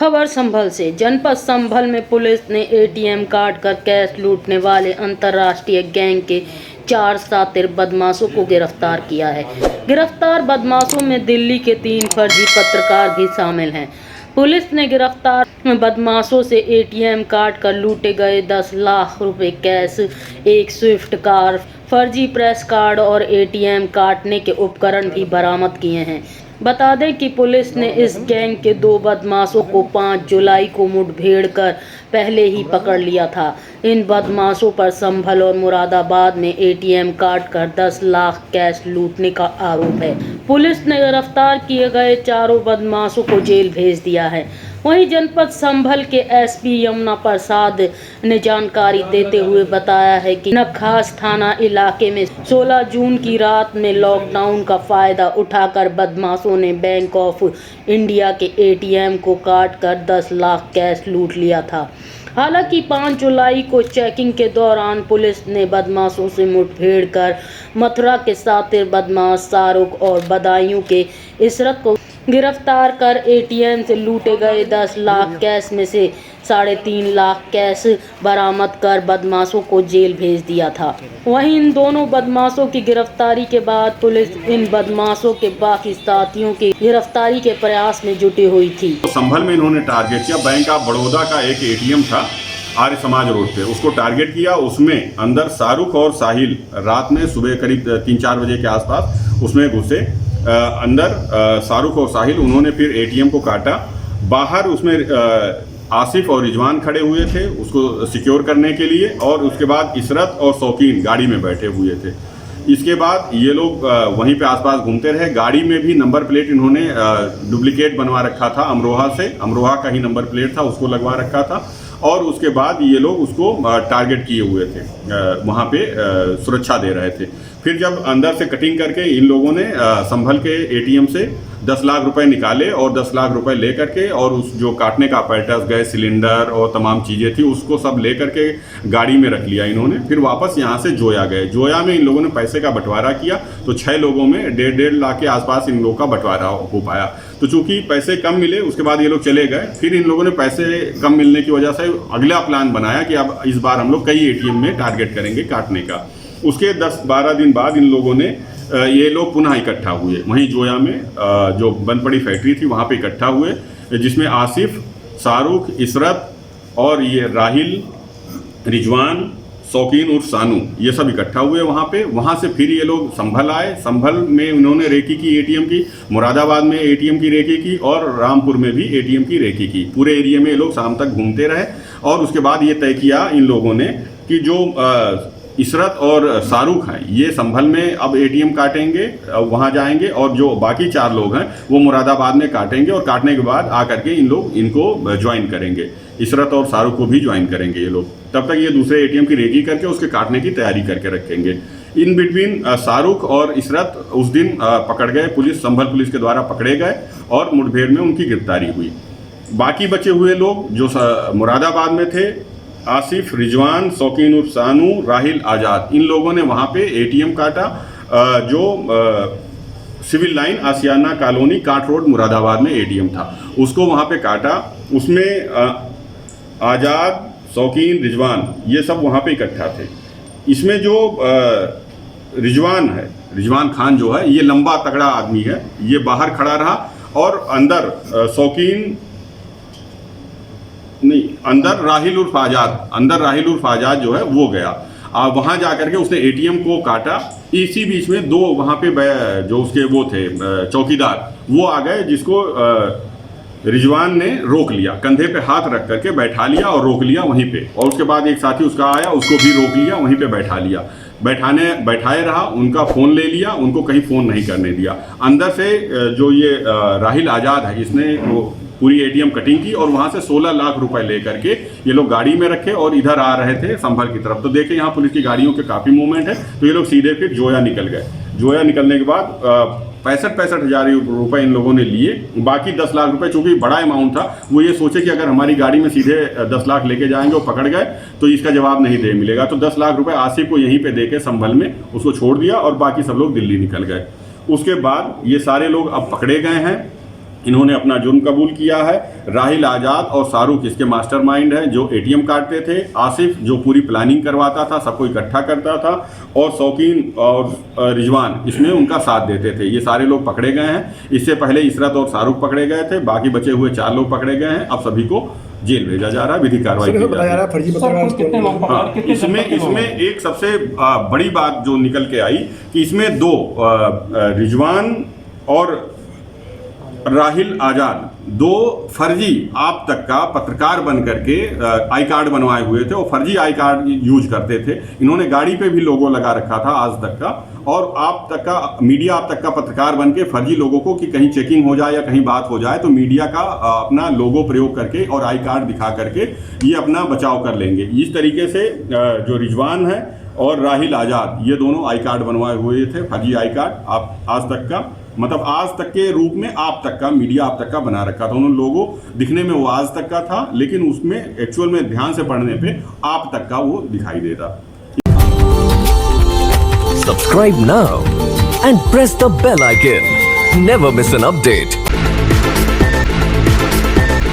खबर संभल से। जनपद संभल में पुलिस ने एटीएम काट कर कैश लूटने वाले अंतर्राष्ट्रीय गैंग के 4 शातिर बदमाशों को गिरफ्तार किया है। गिरफ्तार बदमाशों में दिल्ली के 3 फर्जी पत्रकार भी शामिल हैं। पुलिस ने गिरफ्तार बदमाशों से एटीएम काट कर लूटे गए 10 लाख रुपए कैश, एक स्विफ्ट कार, फर्जी प्रेस कार्ड और एटीएम काटने के उपकरण भी बरामद किए हैं। बता दें कि पुलिस ने इस गैंग के 2 बदमाशों को 5 जुलाई को मुठभेड़ कर पहले ही पकड़ लिया था। इन बदमाशों पर संभल और मुरादाबाद में एटीएम काट कर 10 लाख कैश लूटने का आरोप है। पुलिस ने गिरफ्तार किए गए चारों बदमाशों को जेल भेज दिया है। वहीं जनपद संभल के एसपी यमुना प्रसाद ने जानकारी देते हुए बताया है कि नखास थाना इलाके में 16 जून की रात में लॉकडाउन का फायदा उठाकर बदमाशों ने बैंक ऑफ इंडिया के एटीएम को काट कर 10 लाख कैश लूट लिया था। हालांकि 5 जुलाई को चेकिंग के दौरान पुलिस ने बदमाशों से मुठभेड़ कर मथुरा के शातिर बदमाश शाहरुख और बदायूं के इशरत को गिरफ्तार कर एटीएम से लूटे गए 10 लाख कैश में से 3.5 लाख कैश बरामद कर बदमाशों को जेल भेज दिया था। वहीं इन दोनों बदमाशों की गिरफ्तारी के बाद पुलिस इन बदमाशों के बाकी साथियों की गिरफ्तारी के प्रयास में जुटी हुई थी। संभल में इन्होंने टारगेट किया, बैंक ऑफ बड़ौदा का एक एटीएम था आर्य समाज रोड पे, उसको टारगेट किया। उसमें अंदर शाहरुख और साहिल रात में सुबह करीब 3-4 बजे के आसपास उसमें घुसे। अंदर शाहरुख और साहिल उन्होंने फिर एटीएम को काटा। बाहर उसमें आसिफ और रिजवान खड़े हुए थे उसको सिक्योर करने के लिए, और उसके बाद इशरत और शौकीन गाड़ी में बैठे हुए थे। इसके बाद ये लोग वहीं पे आसपास घूमते रहे। गाड़ी में भी नंबर प्लेट इन्होंने डुप्लीकेट बनवा रखा था, अमरोहा का ही नंबर प्लेट था, उसको लगवा रखा था। और उसके बाद ये लोग उसको टारगेट किए हुए थे, वहाँ पे सुरक्षा दे रहे थे। फिर जब अंदर से कटिंग करके इन लोगों ने संभल के एटीएम से 10 लाख रुपए निकाले और 10 लाख रुपए ले करके, और उस जो काटने का अपैरेटस, गैस सिलेंडर और तमाम चीज़ें थी उसको सब ले करके गाड़ी में रख लिया इन्होंने। फिर वापस यहाँ से जोया गए। जोया में इन लोगों ने पैसे का बंटवारा किया, तो 6 लोगों में 1.5 लाख के आसपास इन लोगों का बंटवारा हो पाया। तो चूंकि पैसे कम मिले उसके बाद ये लोग चले गए। फिर इन लोगों ने पैसे कम मिलने की वजह से अगला प्लान बनाया कि अब इस बार हम लोग कई एटीएम में टारगेट करेंगे काटने का। उसके 10-12 दिन बाद इन लोगों ने ये लोग पुनः इकट्ठा हुए वहीं जोया में, जो बंद पड़ी फैक्ट्री थी वहाँ पे इकट्ठा हुए, जिसमें आसिफ, शाहरुख, इशरत और ये राहिल, रिजवान, शौकीन और सानू ये सब इकट्ठा हुए वहाँ पे। वहाँ से फिर ये लोग संभल आए। संभल में उन्होंने रेकी की एटीएम की, मुरादाबाद में एटीएम की रेकी की और रामपुर में भी एटीएम की रेकी की। पूरे एरिया में ये लोग शाम तक घूमते रहे और उसके बाद ये तय किया इन लोगों ने कि जो इशरत और शाहरुख हैं ये संभल में अब एटीएम काटेंगे, वहाँ जाएंगे, और जो बाकी 4 लोग हैं वो मुरादाबाद में काटेंगे, और काटने के बाद आकर के इन लोग इनको ज्वाइन करेंगे। इशरत और शाहरुख को भी ज्वाइन करेंगे ये लोग। तब तक ये दूसरे एटीएम की रेकी करके उसके काटने की तैयारी करके रखेंगे। इन बिटवीन शाहरुख और इशरत उस दिन पकड़ गए, संभल पुलिस के द्वारा पकड़े गए और मुठभेड़ में उनकी गिरफ्तारी हुई। बाकी बचे हुए लोग जो मुरादाबाद में थे, आसिफ, रिजवान, शौकीन उर्फ सानू, राहिल, आज़ाद, इन लोगों ने वहाँ पे एटीएम काटा जो सिविल लाइन आसियाना कॉलोनी काट रोड मुरादाबाद में एटीएम था, उसको वहाँ पे काटा। उसमें आज़ाद, शौकीन, रिजवान ये सब वहाँ पे इकट्ठा थे। इसमें जो रिजवान है, रिजवान खान जो है, ये लंबा तगड़ा आदमी है, ये बाहर खड़ा रहा और अंदर शौकीन नहीं, अंदर राहिल उर्फ आज़ाद जो है वो गया। वहाँ जा करके उसने एटीएम को काटा। इसी बीच में 2 वहाँ पे जो उसके वो थे चौकीदार, वो आ गए, जिसको रिजवान ने रोक लिया, कंधे पे हाथ रख करके बैठा लिया और रोक लिया वहीं पे। और उसके बाद एक साथी उसका आया, उसको भी रोक लिया, वहीं पे बैठा लिया। बैठाए रहा, उनका फ़ोन ले लिया, उनको कहीं फ़ोन नहीं करने दिया। अंदर से जो ये राहिल आज़ाद है, इसने वो पूरी एटीएम कटिंग की और वहाँ से 16 लाख रुपए लेकर के ये लोग गाड़ी में रखे और इधर आ रहे थे संभल की तरफ। तो देखे यहाँ पुलिस की गाड़ियों के काफ़ी मूवमेंट है, तो ये लोग सीधे फिर जोया निकल गए। जोया निकलने के बाद 65 हज़ार रुपये इन लोगों ने लिए। बाकी 10 लाख रुपए, चूँकि बड़ा अमाउंट था, वो ये सोचे कि अगर हमारी गाड़ी में सीधे 10 लाख लेके जाएंगे और पकड़ गए तो इसका जवाब नहीं दे मिलेगा। तो 10 लाख रुपए आसिफ को यहीं पे दे के संभल में उसको छोड़ दिया और बाकी सब लोग दिल्ली निकल गए। उसके बाद ये सारे लोग अब पकड़े गए हैं। इन्होंने अपना जुर्म कबूल किया है। राहिल आज़ाद और शाहरुख इसके मास्टरमाइंड हैं, जो एटीएम काटते थे। आसिफ जो पूरी प्लानिंग करवाता था, सबको इकट्ठा करता था। और शौकीन और रिजवान इसमें उनका साथ देते थे। ये सारे लोग पकड़े गए हैं। इससे पहले इशरत और शाहरुख पकड़े गए थे। बाकी बचे हुए 4 लोग पकड़े गए हैं। अब सभी को जेल भेजा जा रहा है, विधिक कार्रवाई की जा रही है। हाँ, इसमें एक सबसे बड़ी बात जो निकल के आई कि इसमें 2 रिजवान और राहिल आज़ाद 2 फर्जी आप तक का पत्रकार बन करके आई कार्ड बनवाए हुए थे और फर्जी आई कार्ड यूज करते थे। इन्होंने गाड़ी पे भी लोगो लगा रखा था आज तक का, और आप तक का मीडिया आप तक का पत्रकार बन के फर्जी लोगों को कि कहीं चेकिंग हो जाए या कहीं बात हो जाए तो मीडिया का अपना लोगो प्रयोग करके और आई कार्ड दिखा करके ये अपना बचाव कर लेंगे। इस तरीके से जो रिजवान है और राहिल आज़ाद ये दोनों आई कार्ड बनवाए हुए थे, फर्जी आई कार्ड आप आज तक का, मतलब आज तक के रूप में आप तक का, मीडिया आप तक का बना रखा था। उन्होंने लोगों दिखने में वो आज तक का था, लेकिन उसमें एक्चुअल में ध्यान से पढ़ने पे आप तक का वो दिखाई देता। Subscribe now and press the bell icon. Never miss an update.